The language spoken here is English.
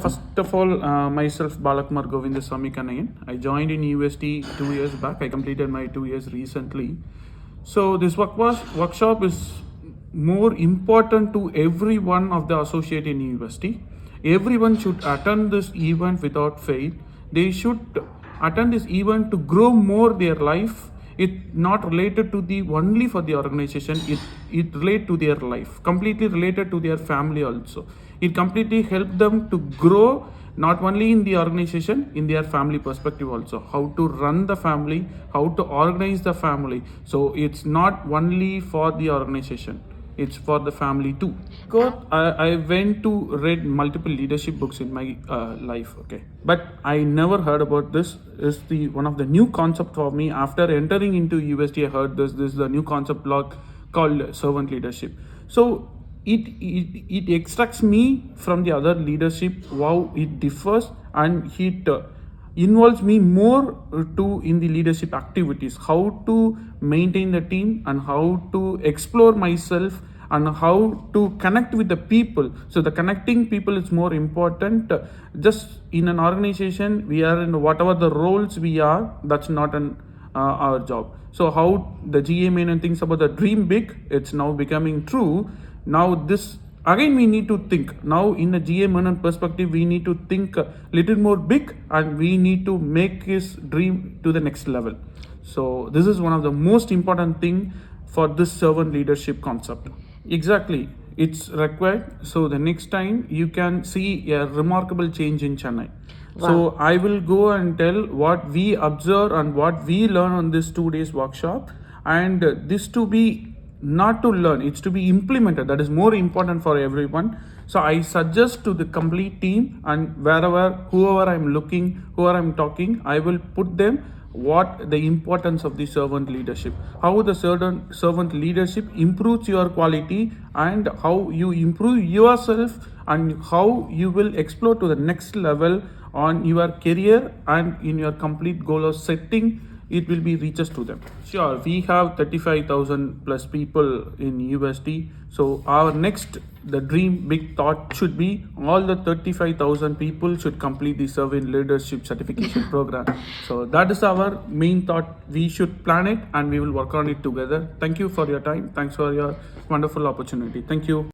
First of all, myself Balakumar Govindasamy Kannian. I joined in UST 2 years back. I completed my 2 years recently. So this workshop is more important to every one of the associate in university. Everyone should attend this event without fail. They should attend this event to grow more their life. It not related to the only for the organization. It relate to their life, completely related to their family also. It completely help them to grow not only in the organization, in their family perspective also, how to run the family, how to organize the family. So it's not only for the organization, it's for the family too. Because I went to read multiple leadership books in my life, okay, but I never heard about this. Is the one of the new concept for me after entering into UST. I heard this is the new concept block called servant leadership. So it extracts me from the other leadership, how it differs, and it involves me more to in the leadership activities, how to maintain the team and how to explore myself and how to connect with the people. So the connecting people is more important. Just in an organization, we are in whatever the roles we are, that's not an our job. So how the GA Menon thinks about the dream big, it's now becoming true. Now this again we need to think. Now in the GA Menon perspective, we need to think a little more big and we need to make his dream to the next level. So this is one of the most important thing for this servant leadership concept. Exactly, it's required. So the next time you can see a remarkable change in Chennai. Wow. So I will go and tell what we observe and what we learn on this 2 days workshop, and this to be not to learn, it's to be implemented. That is more important for everyone. So I suggest to the complete team and whoever I'm looking, whoever I'm talking, I will put them what the importance of the servant leadership, how the servant leadership improves your quality, and how you improve yourself, and how you will explore to the next level on your career and in your complete goal of setting. It will be reaches to them. Sure, we have 35,000 plus people in USD. So our next, the dream big thought should be all the 35,000 people should complete the servant leadership certification program. So that is our main thought. We should plan it and we will work on it together. Thank you for your time. Thanks for your wonderful opportunity. Thank you.